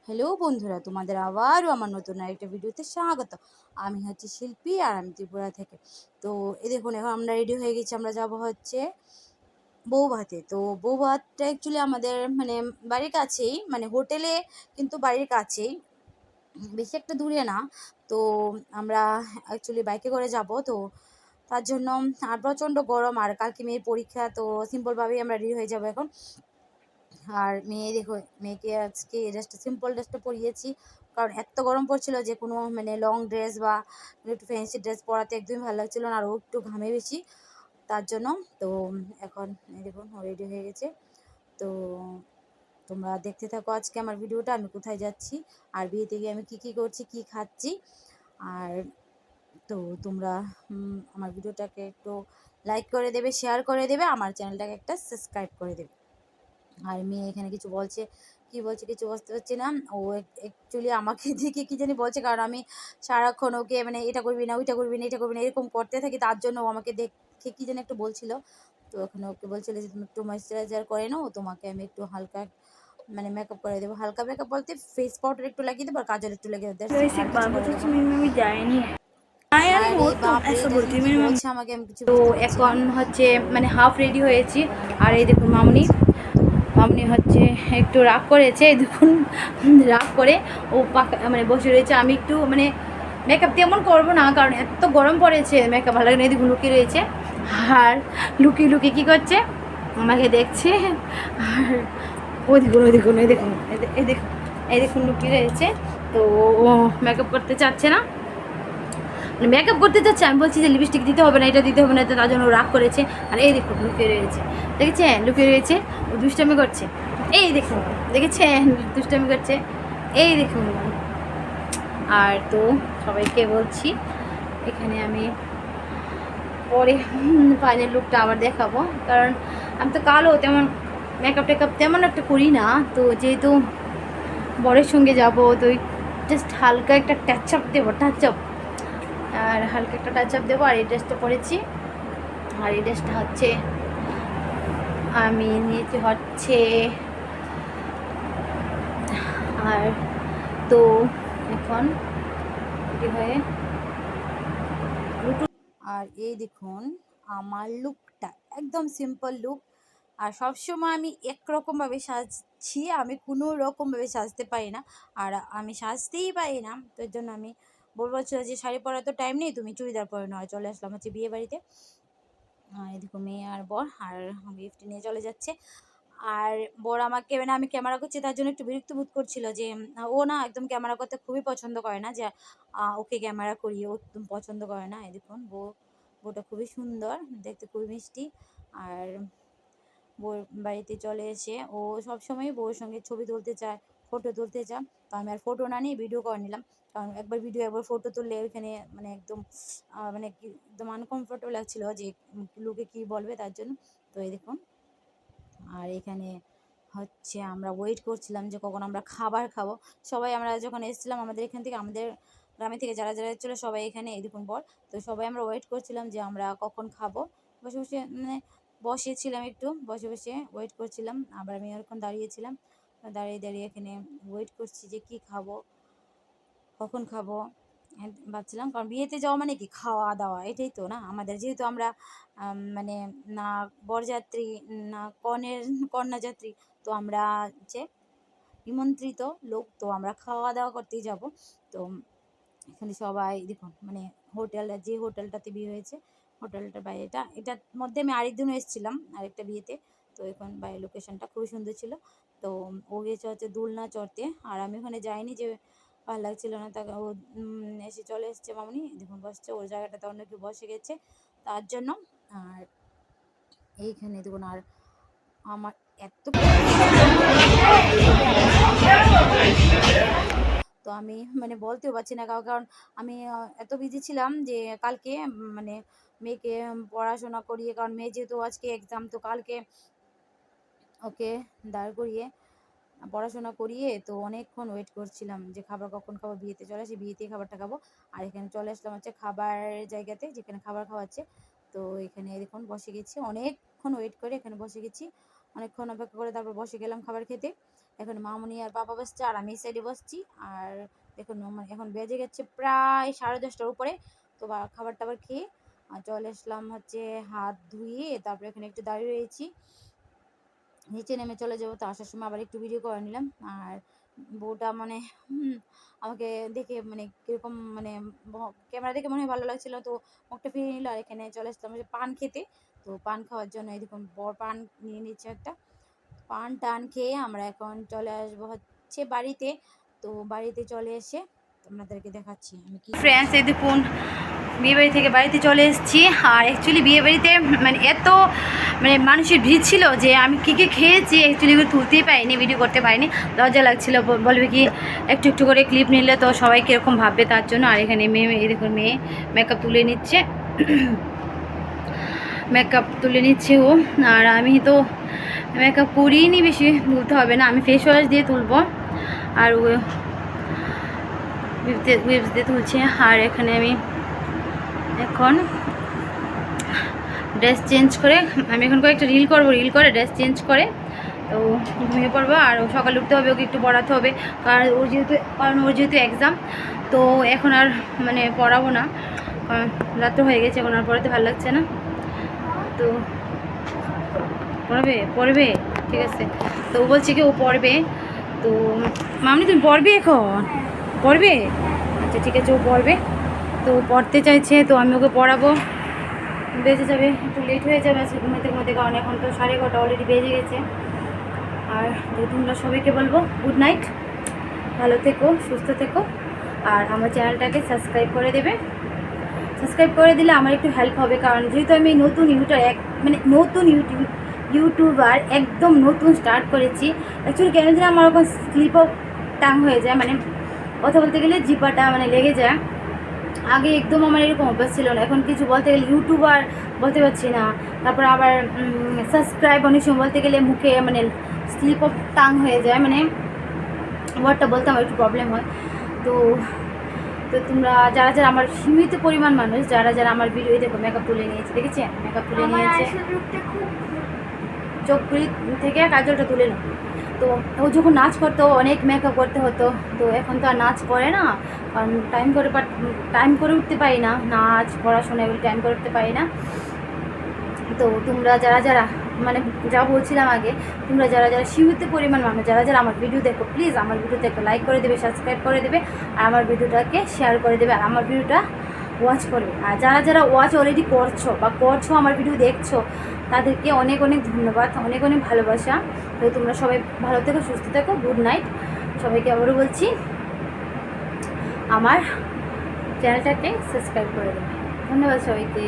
Hello বন্ধুরা, তোমাদের আবারও আমার নতুন আরেকটা ভিডিওতে স্বাগত। আমি হচ্ছে শিল্পী আর আমি ত্রিপুরা থেকে। তো এই দেখুন, এখন আমরা রেডি হয়ে গেছি, আমরা যাব হচ্ছে বৌভাতে। তো বৌভাতটা অ্যাকচুয়ালি আমাদের মানে বাড়ির কাছেই, মানে হোটেলে কিন্তু বাড়ির কাছেই, বেশি একটা দূরে না। তো আমরা অ্যাকচুয়ালি বাইকে করে যাব। তো তার জন্য আর প্রচণ্ড গরম, আর কালকে মেয়ের পরীক্ষা, তো সিম্পলভাবেই আমরা রেডি হয়ে যাবো এখন। আর দেখো, মেয়েকে আজকে ড্রেসটা সিম্পল ড্রেসটা পরিয়েছি, কারণ এত গরম পড়ছিল যে কোনো মানে লং ড্রেস বা একটু ফ্যান্সি ড্রেস পরাতে একদমই ভালো লাগছিল না, আর ও একটু ঘামে বেশি, তার জন্য। তো এখন দেখুন রেডি হয়ে গেছে। তো তোমরা দেখতে থাকো আজকে আমার ভিডিওটা, আমি কোথায় যাচ্ছি আর বিয়েতে গিয়ে আমি কি করছি, কি খাচ্ছি। আর তো তোমরা আমার ভিডিওটাকে একটু লাইক করে দেবে, শেয়ার করে দেবে, আমার চ্যানেলটাকে একটা সাবস্ক্রাইব করে দেবে। আর মেয়ে এখানে কিছু বলছে, কি বলছে কিছু বুঝতে পারছি না। ও অ্যাকচুয়ালি আমাকে দেখে কি জানি বলছে, কারণ আমি সারাক্ষণ ওকে মানে এটা করবি না, ওইটা করবি না, এটা করবি না এরকম করতে থাকি, তার জন্য ও আমাকে দেখে কি জানি একটু বলছিল। তো ওখানে ওকে বলছিল যে তুমি একটু ময়েশ্চারাইজার করে নাও, তোমাকে আমি একটু হালকা মানে মেকআপ করে দেবো। হালকা মেকআপ বলতে ফেস পাউডার একটু লাগিয়ে দেবো আর কাজল একটু লাগিয়ে দেবো, আর কিছু করে দেবো না। আরে বাপরে, এটা যে কি বলছে আমাকে, আমি কিছু তো বুঝতে পারছি না। এখন হচ্ছে মানে হাফ রেডি হয়েছি। আর এই দেখুন রেডি মামনি, হয়েছি। তো মামনি হচ্ছে একটু রাগ করেছে, এই দেখুন রাগ করে ও পাকা মানে বসে রয়েছে। আমি একটু মানে মেকআপ তেমন করবো না, কারণ এত গরম পড়েছে, মেকআপ ভালো লাগে না। এই দেখুন লুকিয়ে রয়েছে, আর লুকিয়ে লুকিয়ে কী করছে আমাকে দেখছে। আর ওই দেখুন ওই দেখুন এই দেখুন এই দেখুন এই দেখুন লুকিয়ে রয়েছে। তো ও মেকআপ করতে চাচ্ছে না, মানে মেকআপ করতে চাচ্ছে। আমি বলছি যে লিপস্টিক দিতে হবে না, এটা দিতে হবে না, তো তার জন্য রাগ করেছে। আর এই দেখুন লুকিয়ে রয়েছে, দেখেছেন লুকিয়ে রয়েছে, ও দুষ্টামি করছে। এই দেখুন, দেখেছেন দুষ্টামি করছে, এই দেখুন। আর তো সবাইকে বলছি, এখানে আমি পরে ফাইনাল লুকটা আবার দেখাবো, কারণ আমি তো কালো তেমন মেকআপ টেকআপ তেমন একটা করি না। তো যেহেতু বরের সঙ্গে যাব, তো জাস্ট হালকা একটা টাচ আপ দেবো, টাচ আপ, আর হালকা একটা টাচ আপ দেবো। আর এই ড্রেসটা পরেছি, আর এই ড্রেসটা হচ্ছে আমি নিয়েছি হচ্ছে। আর তো এখন রেডি হয়ে আর এই দেখুন আমার লুকটা একদম সিম্পল লুক। আর সবসময় আমি একরকমভাবে সাজছি, আমি কোনো রকমভাবে সাজতে পারি না, আর আমি সাজতেই পারি না। তো এর জন্য আমি বলবো যে শাড়ি পরার তো টাইম নেই, তুমি চুড়িদার পরে নাও। চলে আসলাম হচ্ছে বিয়ে বাড়িতে। এদিকে মেয়ে আর বর আর গিফট নিয়ে চলে যাচ্ছে। আর বর আমাকে মানে আমি ক্যামেরা করছি তার জন্য একটু বিরক্ত বোধ করছিল, যে ও না একদম ক্যামেরা করতে খুবই পছন্দ করে না, যে ওকে ক্যামেরা করি ও একদম পছন্দ করে না। এই দেখুন বউটা খুবই সুন্দর দেখতে, খুবই মিষ্টি। আর বউর বাড়িতে চলে এসে ও সবসময় বউয়ের সঙ্গে ছবি তুলতে চায়, ফটো তুলতে চায়। তো আমি আর ফটো না নিয়ে ভিডিও করে নিলাম, কারণ একবার ভিডিও একবার ফটো তুললে ওইখানে মানে একদম মানে কি একদম আনকমফোর্টেবল লাগছিল, যে লোকে কি বলবে, তার জন্য। তো এই দেখুন, আর এখানে হচ্ছে আমরা ওয়েট করছিলাম যে কখন আমরা খাবার খাবো। সবাই আমরা যখন এসেছিলাম আমাদের এখান থেকে, আমাদের গ্রামে থেকে যারা যারা এসেছিলো সবাই এখানে, এই দেখুন বল। তো সবাই আমরা ওয়েট করছিলাম যে আমরা কখন খাবো, বসে বসে মানে বসেছিলাম, একটু বসে বসে ওয়েট করছিলাম। আবার আমি ওরকম দাঁড়িয়েছিলাম, দাঁড়িয়ে দাঁড়িয়ে এখানে ওয়েট করছি যে কি খাবো, কখন খাবো ভাবছিলাম। কারণ বিয়েতে যাওয়া মানে কি, খাওয়া দাওয়া, এটাই তো না আমাদের। যেহেতু আমরা মানে না বরযাত্রী না কন্যাযাত্রী, তো আমরা যে নিমন্ত্রিত লোক, তো আমরা খাওয়া দাওয়া করতেই যাব। তো এখানে সবাই দেখুন মানে যে হোটেলটাতে বিয়ে হয়েছে, হোটেলটার বাইরে, এটার মধ্যে আমি আরেকদিনও এসেছিলাম আরেকটা বিয়েতে। তো এখন বাইরের লোকেশনটা খুবই সুন্দর ছিল। তো ও গেছে হচ্ছে দোলনা চড়তে, আর আমি ওখানে যাইনি, যে ভালো লাগছিল না। তাকে ও এসে চলে এসছে মামনি, দেখুন বসছে, ওর জায়গাটাতে অন্য কেউ বসে গেছে, তার জন্য। আর এইখানে দেখুন, আর আমার এত তো আমি মানে বলতেও পারছি না কারণ আমি এত বিজি ছিলাম যে কালকে মানে মেয়েকে পড়াশোনা করিয়ে, কারণ মেয়ে যেহেতু আজকে এক্সাম, তো কালকে ওকে দাঁড় করিয়ে পড়াশোনা করিয়ে তো অনেকক্ষণ ওয়েট করছিলাম যে খাবার কখন খাবো। বিয়েতে চলে আসি, বিয়েতেই খাবারটা খাবো। আর এখানে চলে আসলাম হচ্ছে খাবার জায়গাতে, যেখানে খাবার খাওয়াচ্ছে। তো এখানে দেখুন বসে গেছি, অনেকক্ষণ ওয়েট করে এখানে বসে গেছি, অনেকক্ষণ অপেক্ষা করে তারপর বসে গেলাম খাবার খেতে। এখন মামুনি আর পাপা বসছে আর আমি এই সাইডে বসছি। আর দেখুন মানে এখন বেজে গেছে প্রায় 10:30টার উপরে। তো খাবার টাবার খেয়ে চলে আসলাম হচ্ছে হাত ধুয়ে, তারপরে এখানে একটু দাঁড়িয়ে রয়েছি, নিচে নেমে চলে যাবো। তো আসার সময় আবার একটু ভিডিও করে নিলাম। আর বউটা মানে আমাকে দেখে মানে কীরকম মানে ক্যামেরা দেখে মনে হয় ভালো লাগছিলো, তো মুখটা ফিরিয়ে নিল। আর এখানে চলে আসলাম যে পান খেতে। তো পান খাওয়ার জন্য এই দেখুন বড় পান নিয়ে নিচ্ছে একটা। পান টান খেয়ে আমরা এখন চলে আসবো হচ্ছে বাড়িতে। তো বাড়িতে চলে এসে আপনাদেরকে দেখাচ্ছি আমি কি ফ্রেন্ডস। এই দেখুন বিয়েবাড়ি থেকে বাড়িতে চলে এসেছি। আর অ্যাকচুয়ালি বিয়েবাড়িতে মানে এত মানে মানুষের ভিড় ছিল যে আমি কী কী খেয়েছি অ্যাকচুয়ালি এগুলো তুলতেই পারিনি, ভিডিও করতে পারিনি, লজ্জা লাগছিলো। বলবে কি একটু একটু করে ক্লিপ নিলে তো সবাই কীরকম ভাববে তার জন্য। আর এখানে মেয়ে এই দেখুন মেয়ে মেকআপ তুলে নিচ্ছে, মেকআপ তুলে নিচ্ছে ও। আর আমি তো মেকআপ করিনি, বেশি তুলতে হবে না, আমি ফেস ওয়াশ দিয়ে তুলবো। আর ও উইপস দিয়ে তুলছে। আর এখানে আমি এখন ড্রেস চেঞ্জ করে আমি এখন কয়েকটা রিল করবো, রিল করে ড্রেস চেঞ্জ করে তো ঘুমিয়ে পড়বো। আর সকালে উঠতে হবে, ওকে একটু পড়াতে হবে, কারণ ওর যেহেতু এক্সাম। তো এখন আর মানে পড়াবো না, কারণ রাত্র হয়ে গেছে, এখন আর পড়াতে ভালো লাগছে না। তো পড়বে ঠিক আছে। তো ও বলছে কি ও পড়বে। তো মামনি তুমি পড়বে এখন? পড়বে? আচ্ছা ঠিক আছে, ও পড়বে। তো পড়তে চাইছে, তো আমি ওকে পড়াবো। বেজে যাবে, একটু লেট হয়ে যাবে আজকে ঘুমাতে, কারণ এখন তো 11:30 অলরেডি বেজে গেছে। আর তোমরা সবাইকে বলবো গুড নাইট, ভালো থেকো, সুস্থ থেকো। আর আমার চ্যানেলটাকে সাবস্ক্রাইব করে দেবে। সাবস্ক্রাইব করে দিলে আমার একটু হেল্প হবে, কারণ যেহেতু আমি নতুন নতুন ইউটিউবার একদম নতুন স্টার্ট করেছি। অ্যাকচুয়ালি কেন যেন আমার ওখানে স্লিপ অফ টাং হয়ে যায়, মানে কথা বলতে গেলে জিপাটা মানে লেগে যায়। আগে একদম আমার এরকম অভ্যাস ছিল না, এখন কিছু বলতে গেলে ইউটিউবার বলতে পারছি না। তারপর আবার সাবস্ক্রাইব অনেক সময় বলতে গেলে মুখে মানে স্লিপ অফ টাং হয়ে যায়, মানে ওয়ার্ডটা বলতে আমার একটু প্রবলেম হয়। তো তো তোমরা যারা যারা আমার সীমিত পরিমাণ মানুষ যারা যারা আমার ভিডিও দেখো মেকআপ তুলে নিয়েছে, দেখেছেন মেকআপ তুলে নিয়েছে, চোখ থেকে কাজলটা তুলে নাও। তো ও যখন নাচ করতো অনেক মেকআপ করতে হতো, তো এখন তো আর নাচ করে না, কারণ টাইম করে উঠতে পারি না, নাচ পড়াশোনা এগুলো টাইম করে উঠতে পারি না। তো তোমরা যারা যারা মানে যা বলছিলাম আগে, তোমরা যারা যারা সীমিত পরিমাণ মানুষ যারা যারা আমার ভিডিও দেখো, প্লিজ আমার ভিডিওতে একটা লাইক করে দেবে, সাবস্ক্রাইব করে দেবে, আর আমার ভিডিওটাকে শেয়ার করে দেবে, আর আমার ভিডিওটা ওয়াচ করবে। আর যারা যারা ওয়াচ অলরেডি করছো আমার ভিডিও দেখছো, তাদেরকে অনেক অনেক ধন্যবাদ, অনেক অনেক ভালোবাসা। তো তোমরা সবাই ভালো থেকো, সুস্থ থেকো, গুড নাইট সবাইকে। আবারও বলছি আমার চ্যানেলটাকে সাবস্ক্রাইব করে দেবে। ধন্যবাদ সবাইকে।